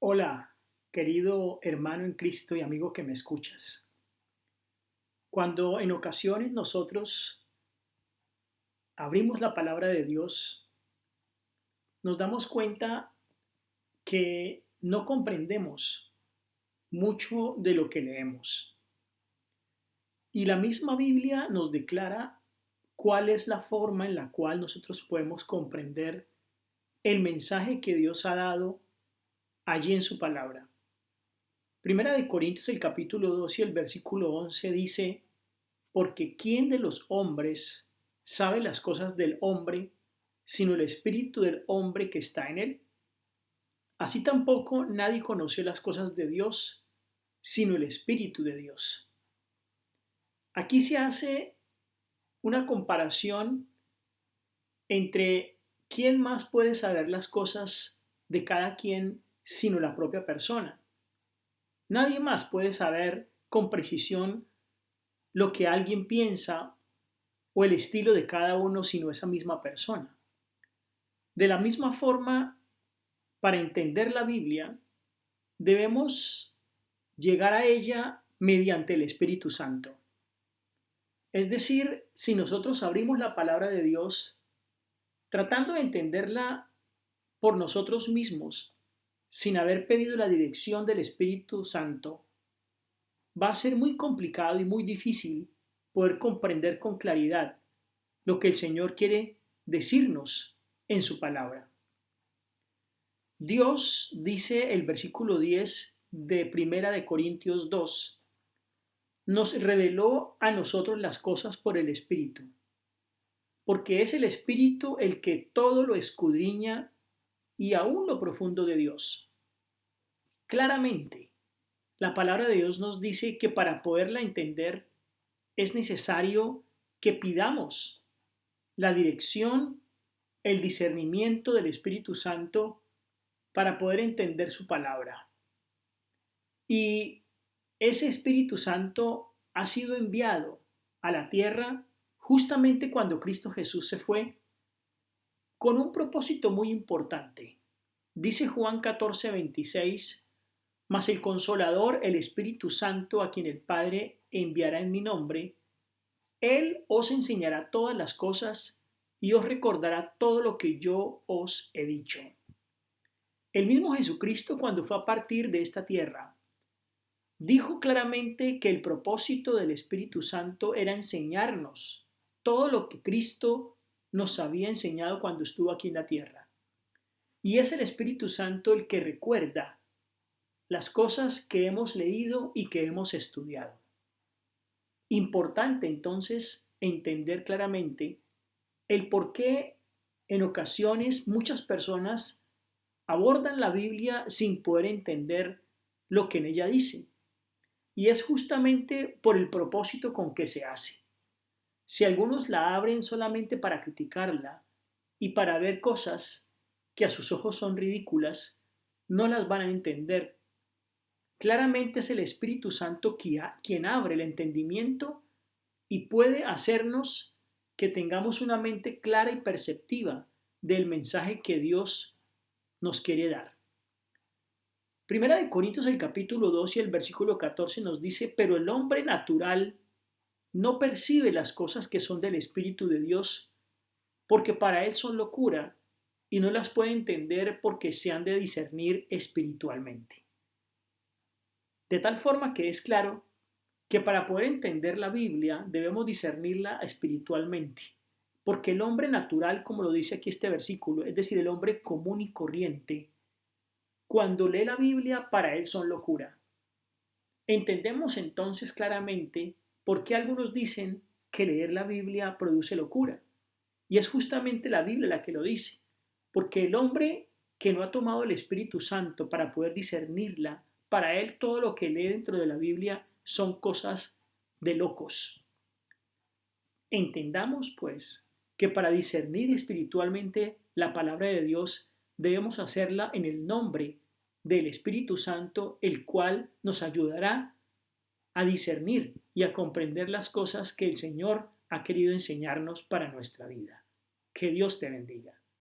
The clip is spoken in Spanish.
Hola, querido hermano en Cristo y amigo que me escuchas. Cuando en ocasiones nosotros abrimos la palabra de Dios, nos damos cuenta que no comprendemos mucho de lo que leemos. Y la misma Biblia nos declara cuál es la forma en la cual nosotros podemos comprender el mensaje que Dios ha dado allí en su palabra. Primera de Corintios, el capítulo 2 y el versículo 11 dice: porque ¿quién de los hombres sabe las cosas del hombre, sino el espíritu del hombre que está en él? Así tampoco nadie conoció las cosas de Dios, sino el espíritu de Dios. Aquí se hace una comparación entre quién más puede saber las cosas de cada quien, sino la propia persona. Nadie más puede saber con precisión lo que alguien piensa o el estilo de cada uno, sino esa misma persona. De la misma forma, para entender la Biblia, debemos llegar a ella mediante el Espíritu Santo. Es decir, si nosotros abrimos la palabra de Dios tratando de entenderla por nosotros mismos, sin haber pedido la dirección del Espíritu Santo, va a ser muy complicado y muy difícil poder comprender con claridad lo que el Señor quiere decirnos en su palabra. Dios, dice el versículo 10 de Primera de Corintios 2, nos reveló a nosotros las cosas por el Espíritu, porque es el Espíritu el que todo lo escudriña y aún lo profundo de Dios. Claramente, la palabra de Dios nos dice que para poderla entender es necesario que pidamos la dirección, el discernimiento del Espíritu Santo para poder entender su palabra. Y ese Espíritu Santo ha sido enviado a la tierra justamente cuando Cristo Jesús se fue con un propósito muy importante. Dice Juan 14:26, mas el Consolador, el Espíritu Santo, a quien el Padre enviará en mi nombre, Él os enseñará todas las cosas y os recordará todo lo que yo os he dicho. El mismo Jesucristo, cuando fue a partir de esta tierra, dijo claramente que el propósito del Espíritu Santo era enseñarnos todo lo que Cristo nos había enseñado cuando estuvo aquí en la tierra. Y es el Espíritu Santo el que recuerda las cosas que hemos leído y que hemos estudiado. Importante entonces entender claramente el por qué en ocasiones muchas personas abordan la Biblia sin poder entender lo que en ella dice. Y es justamente por el propósito con que se hace. Si algunos la abren solamente para criticarla y para ver cosas que a sus ojos son ridículas, no las van a entender. Claramente es el Espíritu Santo quien abre el entendimiento y puede hacernos que tengamos una mente clara y perceptiva del mensaje que Dios nos quiere dar. Primera de Corintios el capítulo 2 y el versículo 14 nos dice, pero el hombre natural no percibe las cosas que son del Espíritu de Dios, porque para él son locura y no las puede entender porque se han de discernir espiritualmente. De tal forma que es claro que para poder entender la Biblia debemos discernirla espiritualmente, porque el hombre natural, como lo dice aquí este versículo, es decir, el hombre común y corriente, cuando lee la Biblia para él son locura. Entendemos entonces claramente por qué algunos dicen que leer la Biblia produce locura. Y es justamente la Biblia la que lo dice, porque el hombre que no ha tomado el Espíritu Santo para poder discernirla, para él todo lo que lee dentro de la Biblia son cosas de locos. Entendamos, pues, que para discernir espiritualmente la palabra de Dios debemos hacerla en el nombre del Espíritu Santo, el cual nos ayudará a discernir y a comprender las cosas que el Señor ha querido enseñarnos para nuestra vida. Que Dios te bendiga.